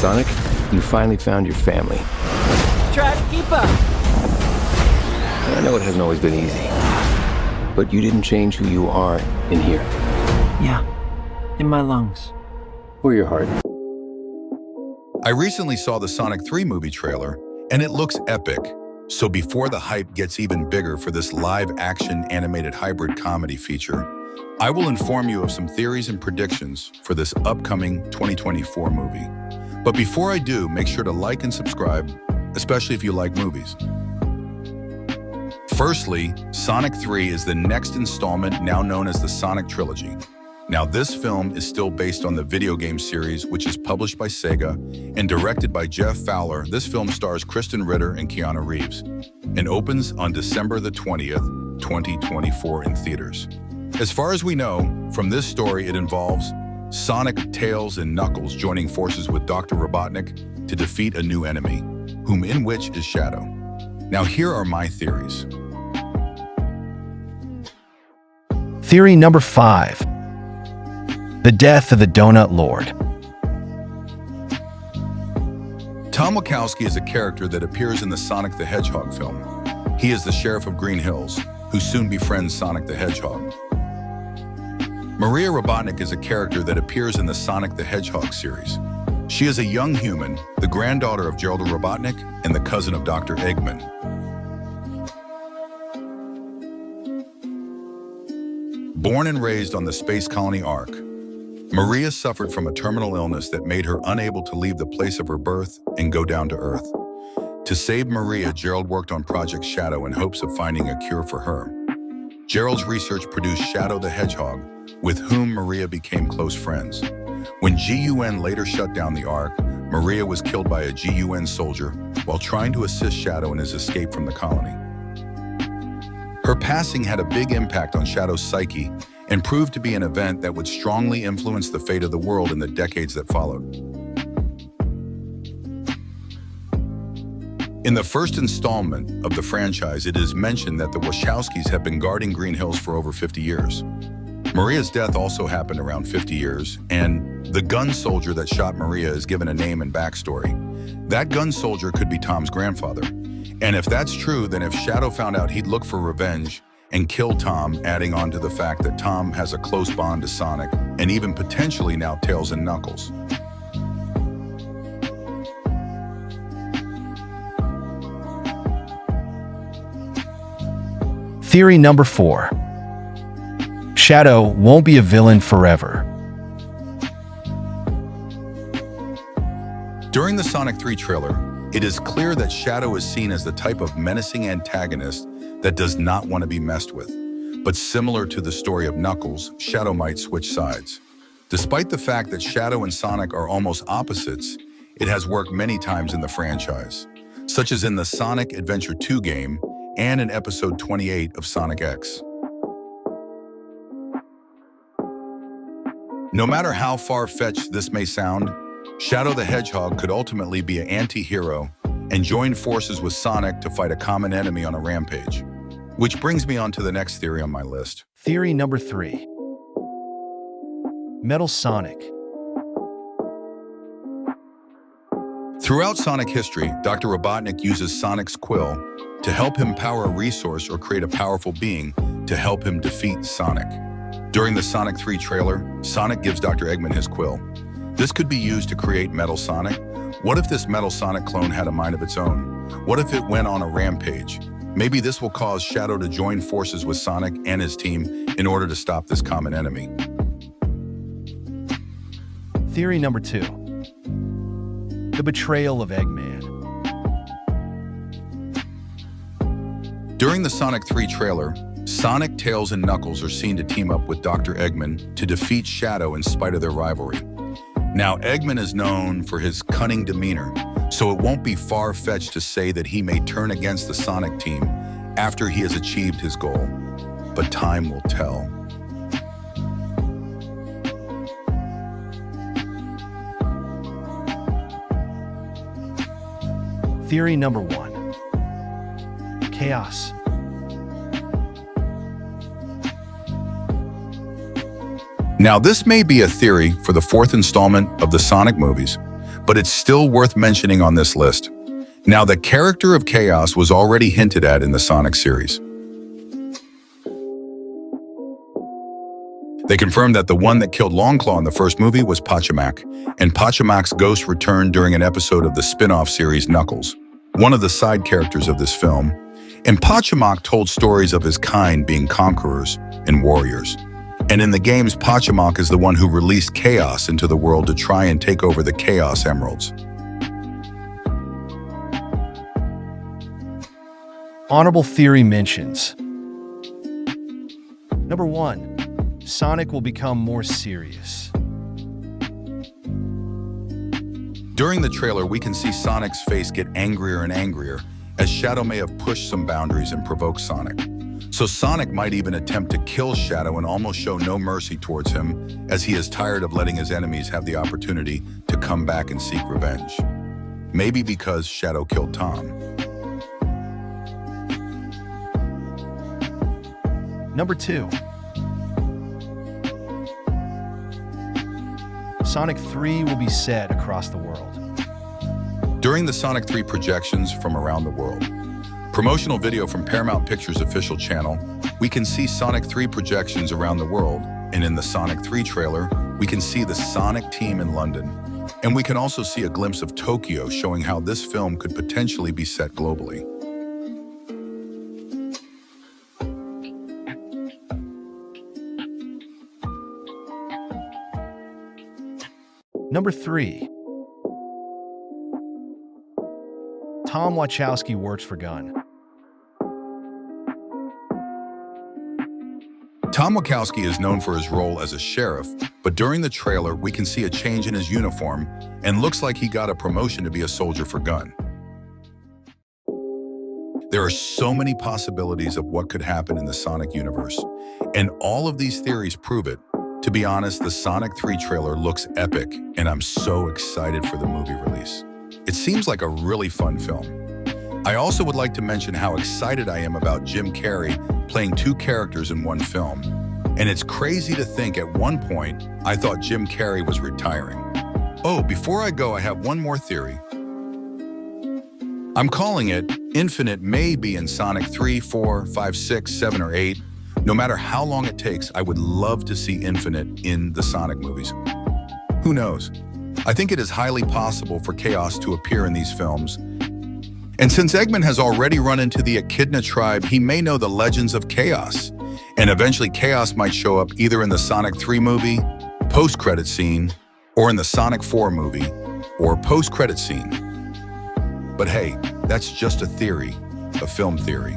Sonic, you finally found your family. Try to keep up. I know it hasn't always been easy, but you didn't change who you are in here. Yeah, in my lungs. Or your heart. I recently saw the Sonic 3 movie trailer, and it looks epic. So before the hype gets even bigger for this live-action animated hybrid comedy feature, I will inform you of some theories and predictions for this upcoming 2024 movie. But before I do, make sure to like and subscribe, especially if you like movies. Firstly, Sonic 3 is the next installment now known as the Sonic Trilogy. Now, this film is still based on the video game series, which is published by Sega and directed by Jeff Fowler. This film stars Kristen Ritter and Keanu Reeves and opens on December the 20th, 2024 in theaters. As far as we know, from this story, it involves Sonic, Tails, and Knuckles joining forces with Dr. Robotnik to defeat a new enemy, whom in which is Shadow. Now, here are my theories. Theory number 5. The death of the Donut Lord. Tom Wachowski is a character that appears in the Sonic the Hedgehog film. He is the sheriff of Green Hills, who soon befriends Sonic the Hedgehog. Maria Robotnik is a character that appears in the Sonic the Hedgehog series. She is a young human, the granddaughter of Gerald Robotnik and the cousin of Dr. Eggman. Born and raised on the space colony Ark, Maria suffered from a terminal illness that made her unable to leave the place of her birth and go down to Earth. To save Maria, Gerald worked on Project Shadow in hopes of finding a cure for her. Gerald's research produced Shadow the Hedgehog, with whom Maria became close friends. When GUN later shut down the Ark, Maria was killed by a GUN soldier while trying to assist Shadow in his escape from the colony. Her passing had a big impact on Shadow's psyche and proved to be an event that would strongly influence the fate of the world in the decades that followed. In the first installment of the franchise, it is mentioned that the Wachowskis have been guarding Green Hills for over 50 years. Maria's death also happened around 50 years, and the gun soldier that shot Maria is given a name and backstory. That gun soldier could be Tom's grandfather. And if that's true, then if Shadow found out, he'd look for revenge and kill Tom, adding on to the fact that Tom has a close bond to Sonic, and even potentially now Tails and Knuckles. Theory number 4. Shadow won't be a villain forever. During the Sonic 3 trailer, it is clear that Shadow is seen as the type of menacing antagonist that does not want to be messed with. But similar to the story of Knuckles, Shadow might switch sides. Despite the fact that Shadow and Sonic are almost opposites, it has worked many times in the franchise, such as in the Sonic Adventure 2 game and in episode 28 of Sonic X. No matter how far-fetched this may sound, Shadow the Hedgehog could ultimately be an anti-hero and join forces with Sonic to fight a common enemy on a rampage. Which brings me on to the next theory on my list. Theory number 3. Metal Sonic. Throughout Sonic history, Dr. Robotnik uses Sonic's quill to help him power a resource or create a powerful being to help him defeat Sonic. During the Sonic 3 trailer, Sonic gives Dr. Eggman his quill. This could be used to create Metal Sonic. What if this Metal Sonic clone had a mind of its own? What if it went on a rampage? Maybe this will cause Shadow to join forces with Sonic and his team in order to stop this common enemy. Theory number 2. The betrayal of Eggman. During the Sonic 3 trailer, Sonic, Tails, and Knuckles are seen to team up with Dr. Eggman to defeat Shadow in spite of their rivalry. Now, Eggman is known for his cunning demeanor, so it won't be far-fetched to say that he may turn against the Sonic team after he has achieved his goal. But time will tell. Theory number 1. Chaos. Now, this may be a theory for the 4th installment of the Sonic movies, but it's still worth mentioning on this list. Now, the character of Chaos was already hinted at in the Sonic series. They confirmed that the one that killed Longclaw in the first movie was Pachacamac, and Pachacamac's ghost returned during an episode of the spin-off series Knuckles, one of the side characters of this film, and Pachacamac told stories of his kind being conquerors and warriors. And in the games, Pachacamac is the one who released Chaos into the world to try and take over the Chaos Emeralds. Honorable theory mentions. Number 1. Sonic will become more serious. During the trailer, we can see Sonic's face get angrier and angrier, as Shadow may have pushed some boundaries and provoked Sonic. So Sonic might even attempt to kill Shadow and almost show no mercy towards him, as he is tired of letting his enemies have the opportunity to come back and seek revenge. Maybe because Shadow killed Tom. Number 2. Sonic 3 will be set across the world. During the Sonic 3 projections from around the world, promotional video from Paramount Pictures' official channel, we can see Sonic 3 projections around the world, and in the Sonic 3 trailer, we can see the Sonic team in London. And we can also see a glimpse of Tokyo, showing how this film could potentially be set globally. Number 3. Tom Wachowski works for Gunn. Tom Wachowski is known for his role as a sheriff, but during the trailer, we can see a change in his uniform and looks like he got a promotion to be a soldier for Gunn. There are so many possibilities of what could happen in the Sonic universe, and all of these theories prove it. To be honest, the Sonic 3 trailer looks epic, and I'm so excited for the movie release. It seems like a really fun film. I also would like to mention how excited I am about Jim Carrey playing 2 characters in one film. And it's crazy to think at one point, I thought Jim Carrey was retiring. Oh, before I go, I have one more theory. I'm calling it Infinite may be in Sonic 3, 4, 5, 6, 7, or 8. No matter how long it takes, I would love to see Infinite in the Sonic movies. Who knows? I think it is highly possible for Chaos to appear in these films. And since Eggman has already run into the Echidna tribe, he may know the legends of Chaos. And eventually Chaos might show up either in the Sonic 3 movie, post-credit scene, or in the Sonic 4 movie, or post-credit scene. But hey, that's just a theory, a film theory.